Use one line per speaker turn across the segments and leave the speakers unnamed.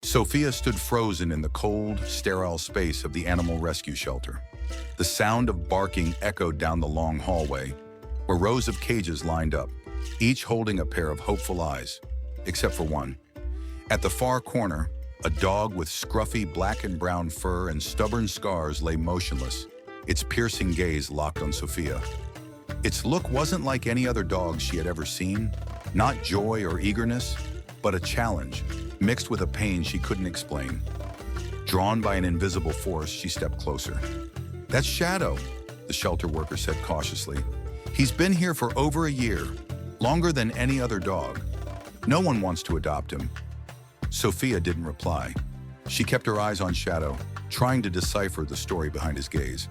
Sophia stood frozen in the cold, sterile space of the animal rescue shelter. The sound of barking echoed down the long hallway, where rows of cages lined up, each holding a pair of hopeful eyes, except for one. At the far corner, a dog with scruffy black and brown fur and stubborn scars lay motionless, its piercing gaze locked on Sophia. Its look wasn't like any other dog she had ever seen, not joy or eagerness, but a challenge, mixed with a pain she couldn't explain. Drawn by an invisible force, she stepped closer. "That's Shadow," the shelter worker said cautiously. "He's been here for over a year, longer than any other dog. No one wants to adopt him." Sophia didn't reply. She kept her eyes on Shadow, trying to decipher the story behind his gaze.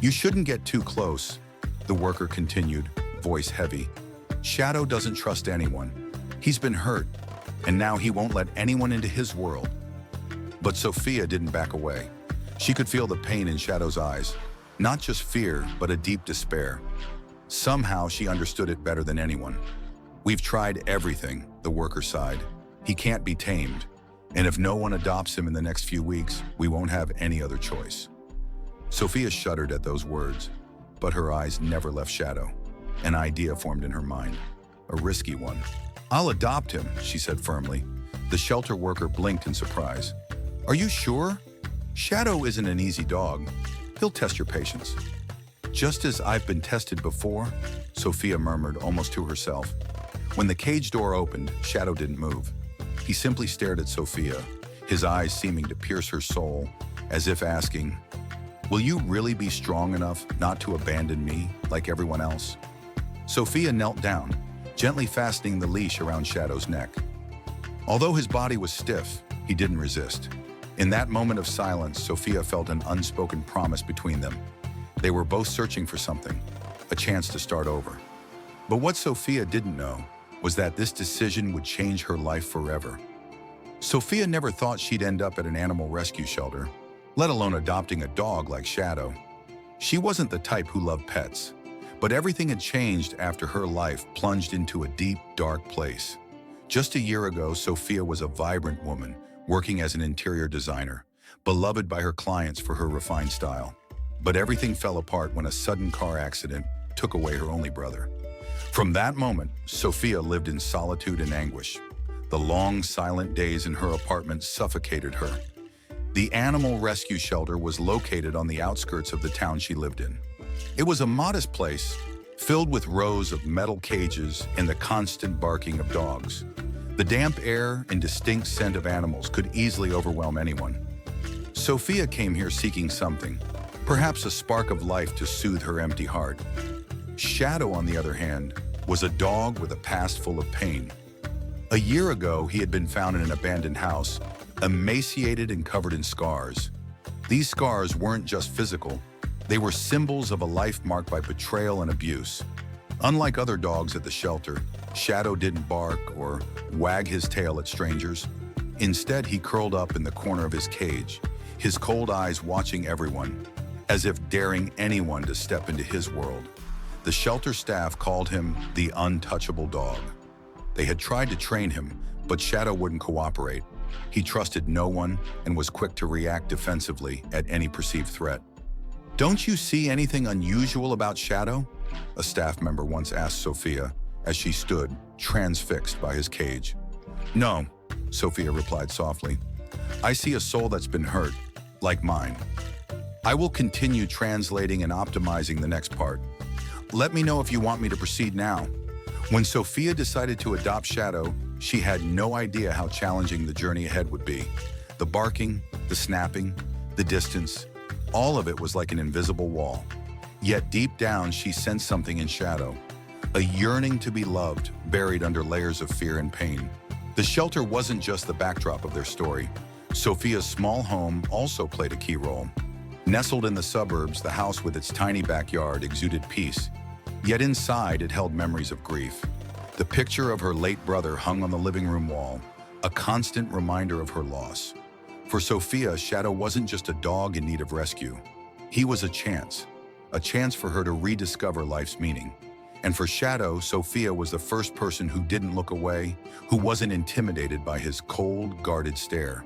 "You shouldn't get too close," the worker continued, voice heavy. "Shadow doesn't trust anyone. He's been hurt, and now he won't let anyone into his world." But Sophia didn't back away. She could feel the pain in Shadow's eyes, not just fear, but a deep despair. Somehow she understood it better than anyone. "We've tried everything," the worker sighed. "He can't be tamed, and if no one adopts him in the next few weeks, we won't have any other choice." Sophia shuddered at those words, but her eyes never left Shadow. An idea formed in her mind, a risky one. "I'll adopt him," she said firmly. The shelter worker blinked in surprise. "Are you sure? Shadow isn't an easy dog. He'll test your patience." "Just as I've been tested before," Sophia murmured almost to herself. When the cage door opened, Shadow didn't move. He simply stared at Sophia, his eyes seeming to pierce her soul, as if asking, "Will you really be strong enough not to abandon me like everyone else?" Sophia knelt down, gently fastening the leash around Shadow's neck. Although his body was stiff, he didn't resist. In that moment of silence, Sophia felt an unspoken promise between them. They were both searching for something, a chance to start over. But what Sophia didn't know was that this decision would change her life forever. Sophia never thought she'd end up at an animal rescue shelter, let alone adopting a dog like Shadow. She wasn't the type who loved pets, but everything had changed after her life plunged into a deep, dark place. Just a year ago, Sophia was a vibrant woman, working as an interior designer, beloved by her clients for her refined style. But everything fell apart when a sudden car accident took away her only brother. From that moment, Sophia lived in solitude and anguish. The long, silent days in her apartment suffocated her. The animal rescue shelter was located on the outskirts of the town she lived in. It was a modest place, filled with rows of metal cages and the constant barking of dogs. The damp air and distinct scent of animals could easily overwhelm anyone. Sophia came here seeking something, perhaps a spark of life to soothe her empty heart. Shadow, on the other hand, was a dog with a past full of pain. A year ago, he had been found in an abandoned house, emaciated and covered in scars. These scars weren't just physical. They were symbols of a life marked by betrayal and abuse. Unlike other dogs at the shelter, Shadow didn't bark or wag his tail at strangers. Instead, he curled up in the corner of his cage, his cold eyes watching everyone, as if daring anyone to step into his world. The shelter staff called him the untouchable dog. They had tried to train him, but Shadow wouldn't cooperate. He trusted no one and was quick to react defensively at any perceived threat. "Don't you see anything unusual about Shadow?" a staff member once asked Sophia as she stood, transfixed by his cage. "No," Sophia replied softly. "I see a soul that's been hurt, like mine. I will continue translating and optimizing the next part. Let me know if you want me to proceed now." When Sophia decided to adopt Shadow, she had no idea how challenging the journey ahead would be. The barking, the snapping, the distance, all of it was like an invisible wall. Yet deep down, she sensed something in Shadow, a yearning to be loved, buried under layers of fear and pain. The shelter wasn't just the backdrop of their story. Sophia's small home also played a key role. Nestled in the suburbs, the house with its tiny backyard exuded peace. Yet inside, it held memories of grief. The picture of her late brother hung on the living room wall, a constant reminder of her loss. For Sophia, Shadow wasn't just a dog in need of rescue. He was a chance for her to rediscover life's meaning. And for Shadow, Sophia was the first person who didn't look away, who wasn't intimidated by his cold, guarded stare.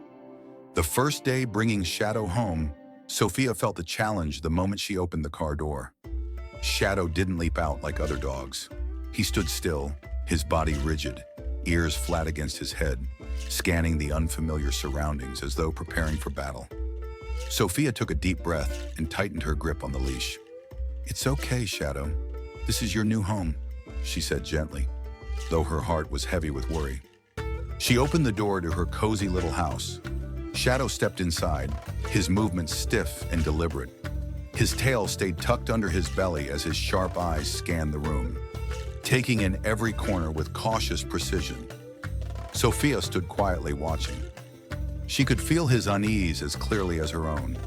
The first day bringing Shadow home, Sophia felt the challenge the moment she opened the car door. Shadow didn't leap out like other dogs. He stood still, his body rigid, ears flat against his head, scanning the unfamiliar surroundings as though preparing for battle. Sophia took a deep breath and tightened her grip on the leash. "It's okay, Shadow. This is your new home," she said gently, though her heart was heavy with worry. She opened the door to her cozy little house. Shadow stepped inside, his movements stiff and deliberate. His tail stayed tucked under his belly as his sharp eyes scanned the room, taking in every corner with cautious precision. Sophia stood quietly watching. She could feel his unease as clearly as her own.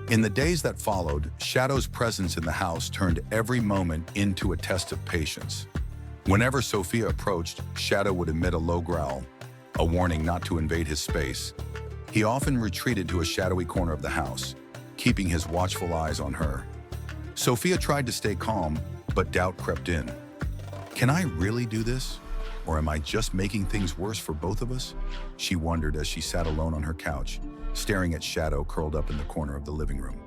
In the days that followed, Shadow's presence in the house turned every moment into a test of patience. Whenever Sophia approached, Shadow would emit a low growl, a warning not to invade his space. He often retreated to a shadowy corner of the house, keeping his watchful eyes on her. Sophia tried to stay calm, but doubt crept in. "Can I really do this? Or am I just making things worse for both of us?" she wondered as she sat alone on her couch, staring at Shadow curled up in the corner of the living room.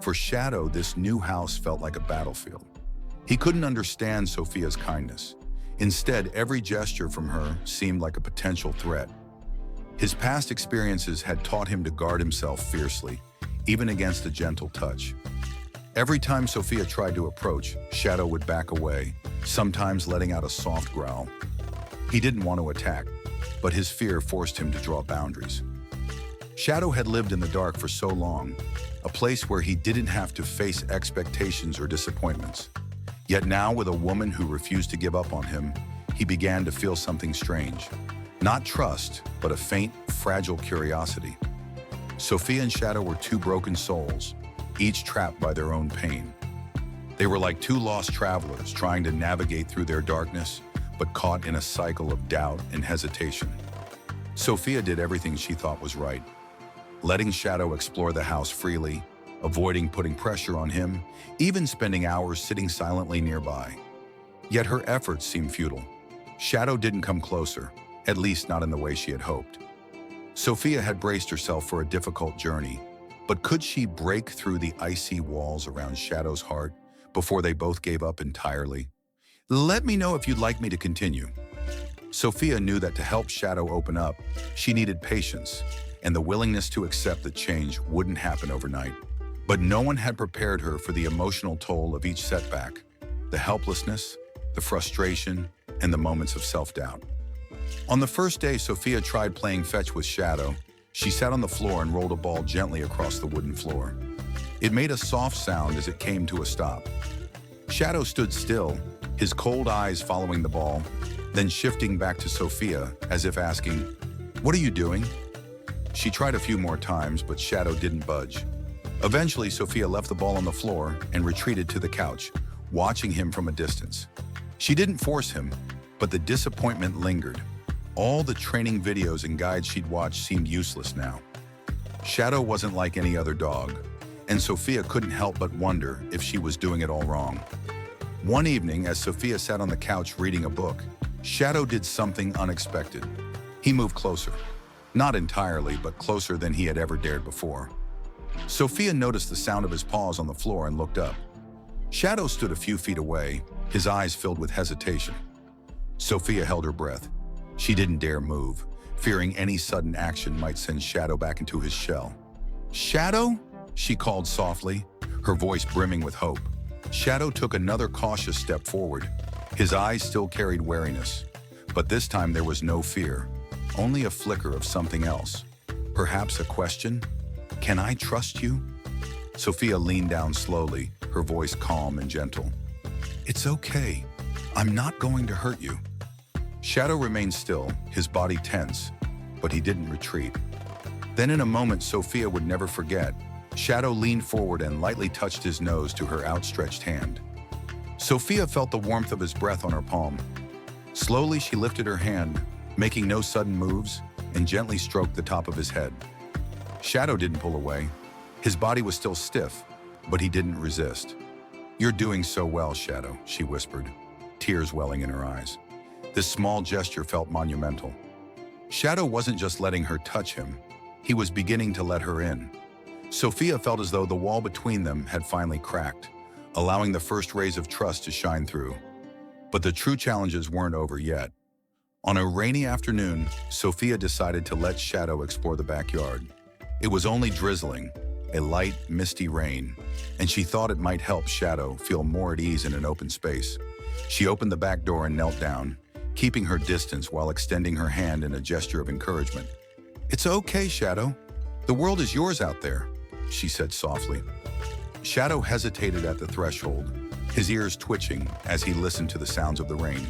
For Shadow, this new house felt like a battlefield. He couldn't understand Sophia's kindness. Instead, every gesture from her seemed like a potential threat. His past experiences had taught him to guard himself fiercely, even against a gentle touch. Every time Sophia tried to approach, Shadow would back away, sometimes letting out a soft growl. He didn't want to attack, but his fear forced him to draw boundaries. Shadow had lived in the dark for so long, a place where he didn't have to face expectations or disappointments. Yet now, with a woman who refused to give up on him, he began to feel something strange. Not trust, but a faint, fragile curiosity. Sophia and Shadow were two broken souls, each trapped by their own pain. They were like two lost travelers trying to navigate through their darkness, but caught in a cycle of doubt and hesitation. Sophia did everything she thought was right, letting Shadow explore the house freely, avoiding putting pressure on him, even spending hours sitting silently nearby. Yet her efforts seemed futile. Shadow didn't come closer, at least not in the way she had hoped. Sophia had braced herself for a difficult journey, but could she break through the icy walls around Shadow's heart before they both gave up entirely? "Let me know if you'd like me to continue." Sophia knew that to help Shadow open up, she needed patience and the willingness to accept that change wouldn't happen overnight. But no one had prepared her for the emotional toll of each setback, the helplessness, the frustration, and the moments of self-doubt. On the first day Sophia tried playing fetch with Shadow, she sat on the floor and rolled a ball gently across the wooden floor. It made a soft sound as it came to a stop. Shadow stood still, his cold eyes following the ball, then shifting back to Sophia as if asking, "What are you doing?" She tried a few more times, but Shadow didn't budge. Eventually, Sophia left the ball on the floor and retreated to the couch, watching him from a distance. She didn't force him, but the disappointment lingered. All the training videos and guides she'd watched seemed useless now. Shadow wasn't like any other dog, and Sophia couldn't help but wonder if she was doing it all wrong. One evening, as Sophia sat on the couch reading a book, Shadow did something unexpected. He moved closer. Not entirely, but closer than he had ever dared before. Sophia noticed the sound of his paws on the floor and looked up. Shadow stood a few feet away, his eyes filled with hesitation. Sophia held her breath. She didn't dare move, fearing any sudden action might send Shadow back into his shell. "Shadow?" she called softly, her voice brimming with hope. Shadow took another cautious step forward. His eyes still carried wariness, but this time there was no fear, only a flicker of something else. Perhaps a question? "Can I trust you?" Sophia leaned down slowly, her voice calm and gentle. "It's okay. I'm not going to hurt you." Shadow remained still, his body tense, but he didn't retreat. Then in a moment Sophia would never forget, Shadow leaned forward and lightly touched his nose to her outstretched hand. Sophia felt the warmth of his breath on her palm. Slowly she lifted her hand, making no sudden moves, and gently stroked the top of his head. Shadow didn't pull away. His body was still stiff, but he didn't resist. "You're doing so well, Shadow," she whispered, tears welling in her eyes. This small gesture felt monumental. Shadow wasn't just letting her touch him. He was beginning to let her in. Sophia felt as though the wall between them had finally cracked, allowing the first rays of trust to shine through. But the true challenges weren't over yet. On a rainy afternoon, Sophia decided to let Shadow explore the backyard. It was only drizzling, a light, misty rain, and she thought it might help Shadow feel more at ease in an open space. She opened the back door and knelt down, keeping her distance while extending her hand in a gesture of encouragement. "It's okay, Shadow. The world is yours out there," she said softly. Shadow hesitated at the threshold, his ears twitching as he listened to the sounds of the rain.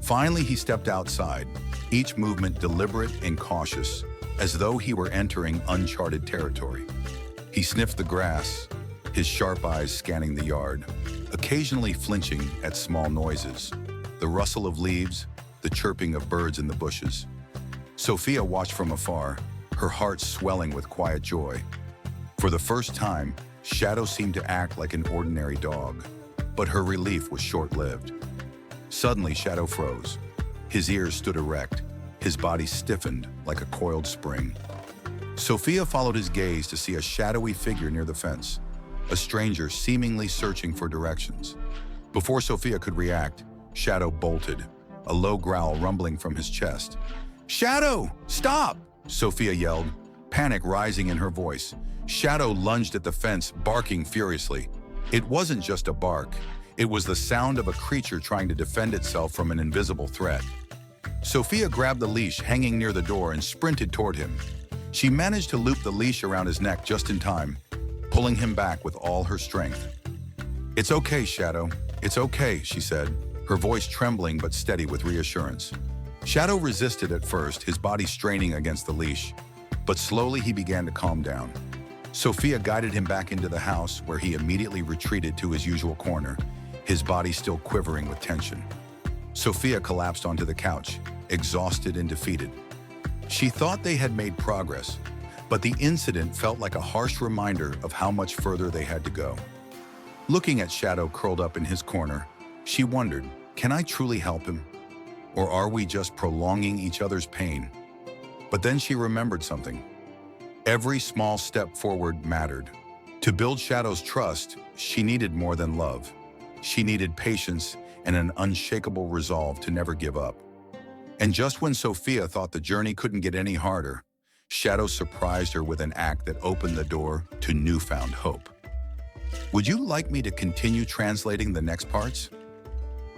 Finally, he stepped outside, each movement deliberate and cautious, as though he were entering uncharted territory. He sniffed the grass, his sharp eyes scanning the yard, occasionally flinching at small noises, the rustle of leaves, the chirping of birds in the bushes. Sophia watched from afar, her heart swelling with quiet joy. For the first time, Shadow seemed to act like an ordinary dog, but her relief was short-lived. Suddenly, Shadow froze. His ears stood erect, his body stiffened like a coiled spring. Sophia followed his gaze to see a shadowy figure near the fence, a stranger seemingly searching for directions. Before Sophia could react, Shadow bolted, a low growl rumbling from his chest. "Shadow, stop!" Sophia yelled, panic rising in her voice. Shadow lunged at the fence, barking furiously. It wasn't just a bark. It was the sound of a creature trying to defend itself from an invisible threat. Sophia grabbed the leash hanging near the door and sprinted toward him. She managed to loop the leash around his neck just in time, pulling him back with all her strength. "It's okay, Shadow. It's okay," she said, her voice trembling but steady with reassurance. Shadow resisted at first, his body straining against the leash, but slowly he began to calm down. Sophia guided him back into the house, where he immediately retreated to his usual corner, his body still quivering with tension. Sophia collapsed onto the couch, exhausted and defeated. She thought they had made progress, but the incident felt like a harsh reminder of how much further they had to go. Looking at Shadow curled up in his corner, she wondered, can I truly help him? Or are we just prolonging each other's pain? But then she remembered something. Every small step forward mattered. To build Shadow's trust, she needed more than love. She needed patience and an unshakable resolve to never give up. And just when Sophia thought the journey couldn't get any harder, Shadow surprised her with an act that opened the door to newfound hope. Would you like me to continue translating the next parts?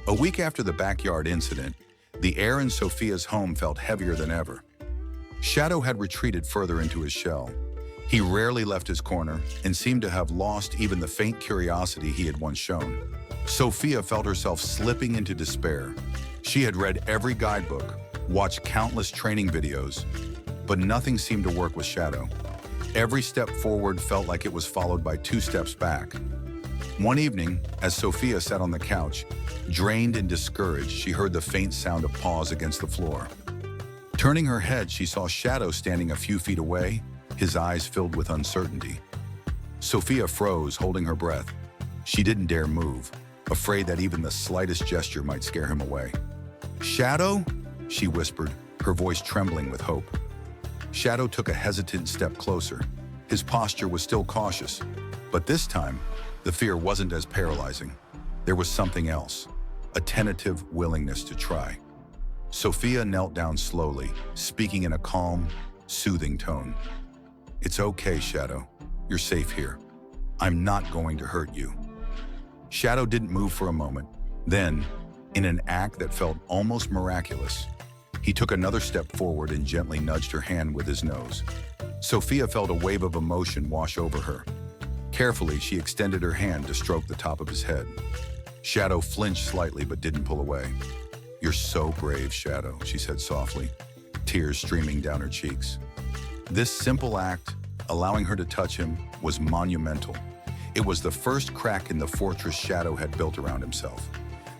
A week after the backyard incident, the air in Sophia's home felt heavier than ever. Shadow had retreated further into his shell. He rarely left his corner and seemed to have lost even the faint curiosity he had once shown. Sophia felt herself slipping into despair. She had read every guidebook, watched countless training videos, but nothing seemed to work with Shadow. Every step forward felt like it was followed by 2 steps back. One evening, as Sophia sat on the couch, drained and discouraged, she heard the faint sound of paws against the floor. Turning her head, she saw Shadow standing a few feet away, his eyes filled with uncertainty. Sophia froze, holding her breath. She didn't dare move, afraid that even the slightest gesture might scare him away. "Shadow?" she whispered, her voice trembling with hope. Shadow took a hesitant step closer. His posture was still cautious, but this time, the fear wasn't as paralyzing. There was something else, a tentative willingness to try. Sophia knelt down slowly, speaking in a calm, soothing tone. "It's okay, Shadow. You're safe here. I'm not going to hurt you." Shadow didn't move for a moment. Then, in an act that felt almost miraculous, he took another step forward and gently nudged her hand with his nose. Sophia felt a wave of emotion wash over her. Carefully, she extended her hand to stroke the top of his head. Shadow flinched slightly but didn't pull away. "You're so brave, Shadow," she said softly, tears streaming down her cheeks. This simple act, allowing her to touch him, was monumental. It was the first crack in the fortress Shadow had built around himself.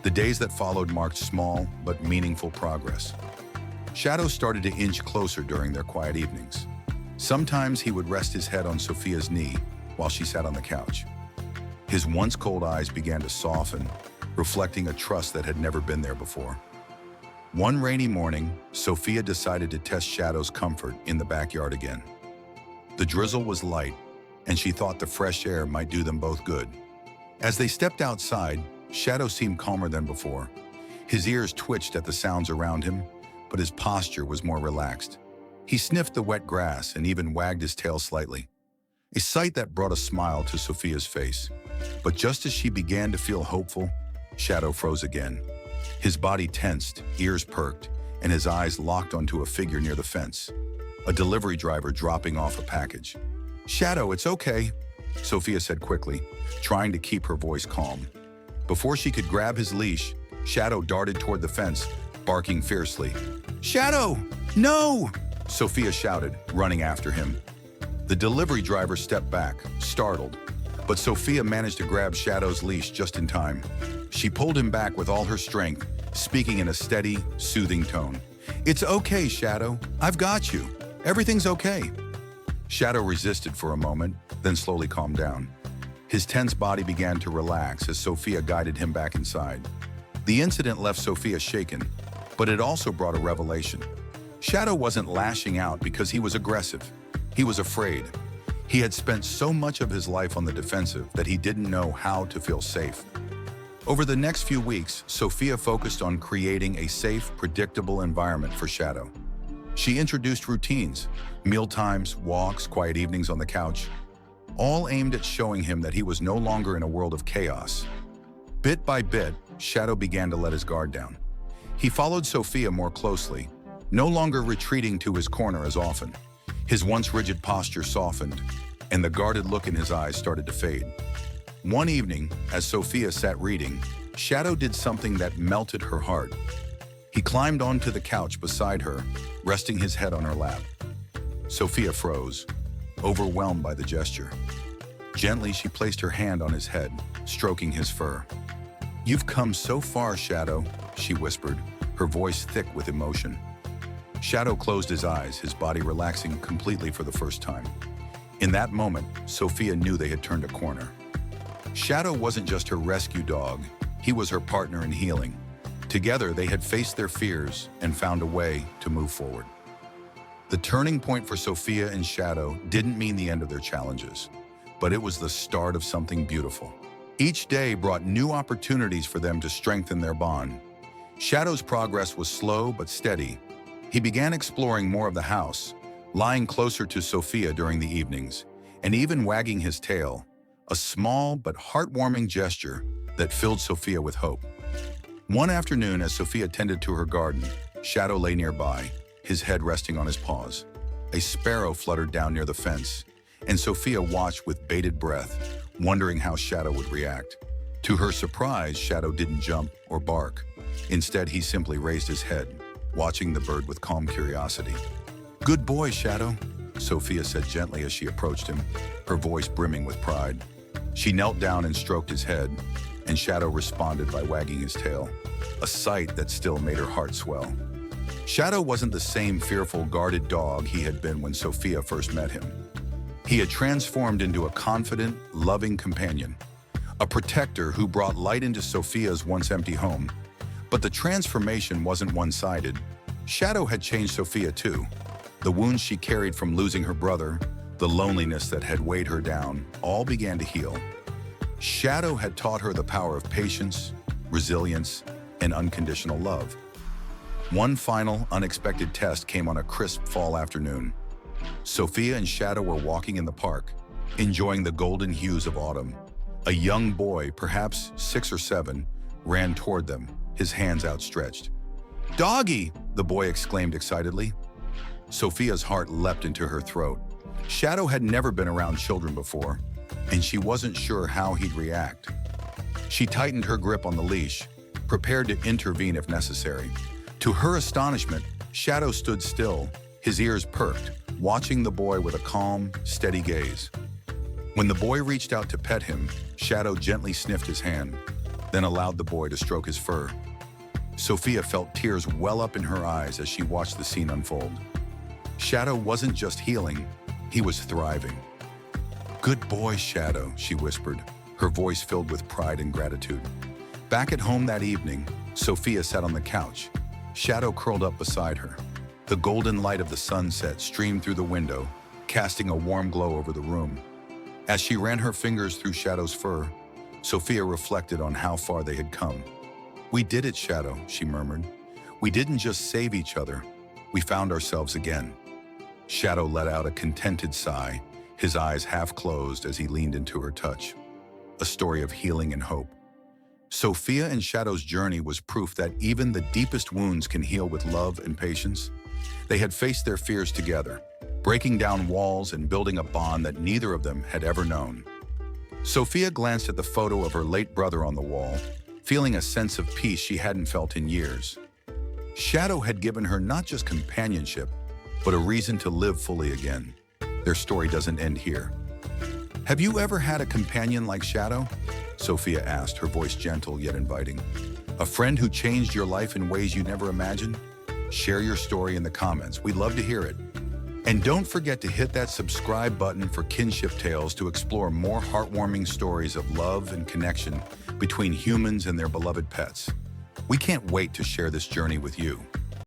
The days that followed marked small but meaningful progress. Shadow started to inch closer during their quiet evenings. Sometimes he would rest his head on Sophia's knee while she sat on the couch. His once cold eyes began to soften, reflecting a trust that had never been there before. One rainy morning, Sophia decided to test Shadow's comfort in the backyard again. The drizzle was light, and she thought the fresh air might do them both good. As they stepped outside, Shadow seemed calmer than before. His ears twitched at the sounds around him, but his posture was more relaxed. He sniffed the wet grass and even wagged his tail slightly, a sight that brought a smile to Sophia's face. But just as she began to feel hopeful, Shadow froze again. His body tensed, ears perked, and his eyes locked onto a figure near the fence, a delivery driver dropping off a package. "Shadow, it's okay," Sophia said quickly, trying to keep her voice calm. Before she could grab his leash, Shadow darted toward the fence, barking fiercely. "Shadow, no!" Sophia shouted, running after him. The delivery driver stepped back, startled, but Sophia managed to grab Shadow's leash just in time. She pulled him back with all her strength, speaking in a steady, soothing tone. "It's okay, Shadow. I've got you. Everything's okay." Shadow resisted for a moment, then slowly calmed down. His tense body began to relax as Sophia guided him back inside. The incident left Sophia shaken, but it also brought a revelation. Shadow wasn't lashing out because he was aggressive. He was afraid. He had spent so much of his life on the defensive that he didn't know how to feel safe. Over the next few weeks, Sophia focused on creating a safe, predictable environment for Shadow. She introduced routines, mealtimes, walks, quiet evenings on the couch, all aimed at showing him that he was no longer in a world of chaos. Bit by bit, Shadow began to let his guard down. He followed Sophia more closely, no longer retreating to his corner as often. His once rigid posture softened, and the guarded look in his eyes started to fade. One evening, as Sophia sat reading, Shadow did something that melted her heart. He climbed onto the couch beside her, resting his head on her lap. Sophia froze, overwhelmed by the gesture. Gently, she placed her hand on his head, stroking his fur. "You've come so far, Shadow," she whispered, her voice thick with emotion. Shadow closed his eyes, his body relaxing completely for the first time. In that moment, Sophia knew they had turned a corner. Shadow wasn't just her rescue dog, he was her partner in healing. Together, they had faced their fears and found a way to move forward. The turning point for Sophia and Shadow didn't mean the end of their challenges, but it was the start of something beautiful. Each day brought new opportunities for them to strengthen their bond. Shadow's progress was slow but steady. He began exploring more of the house, lying closer to Sophia during the evenings, and even wagging his tail, a small but heartwarming gesture that filled Sophia with hope. One afternoon, as Sophia tended to her garden, Shadow lay nearby, his head resting on his paws. A sparrow fluttered down near the fence, and Sophia watched with bated breath, wondering how Shadow would react. To her surprise, Shadow didn't jump or bark. Instead, he simply raised his head, watching the bird with calm curiosity. "Good boy, Shadow," Sophia said gently as she approached him, her voice brimming with pride. She knelt down and stroked his head, and Shadow responded by wagging his tail, a sight that still made her heart swell. Shadow wasn't the same fearful, guarded dog he had been when Sophia first met him. He had transformed into a confident, loving companion, a protector who brought light into Sophia's once empty home. But the transformation wasn't one-sided. Shadow had changed Sophia too. The wounds she carried from losing her brother, the loneliness that had weighed her down, all began to heal. Shadow had taught her the power of patience, resilience, and unconditional love. One final, unexpected test came on a crisp fall afternoon. Sophia and Shadow were walking in the park, enjoying the golden hues of autumn. A young boy, perhaps 6 or 7, ran toward them, his hands outstretched. "Doggy!" the boy exclaimed excitedly. Sophia's heart leapt into her throat. Shadow had never been around children before, and she wasn't sure how he'd react. She tightened her grip on the leash, prepared to intervene if necessary. To her astonishment, Shadow stood still, his ears perked, watching the boy with a calm, steady gaze. When the boy reached out to pet him, Shadow gently sniffed his hand, then allowed the boy to stroke his fur. Sophia felt tears well up in her eyes as she watched the scene unfold. Shadow wasn't just healing, he was thriving. "Good boy, Shadow," she whispered, her voice filled with pride and gratitude. Back at home that evening, Sophia sat on the couch, Shadow curled up beside her. The golden light of the sunset streamed through the window, casting a warm glow over the room. As she ran her fingers through Shadow's fur, Sophia reflected on how far they had come. "We did it, Shadow," she murmured. "We didn't just save each other. We found ourselves again." Shadow let out a contented sigh, his eyes half closed as he leaned into her touch. A story of healing and hope. Sophia and Shadow's journey was proof that even the deepest wounds can heal with love and patience. They had faced their fears together, breaking down walls and building a bond that neither of them had ever known. Sophia glanced at the photo of her late brother on the wall, feeling a sense of peace she hadn't felt in years. Shadow had given her not just companionship, but a reason to live fully again. Their story doesn't end here. "Have you ever had a companion like Shadow?" Sophia asked, her voice gentle yet inviting. "A friend who changed your life in ways you never imagined? Share your story in the comments. We'd love to hear it. And don't forget to hit that subscribe button for Kinship Tales to explore more heartwarming stories of love and connection between humans and their beloved pets. We can't wait to share this journey with you.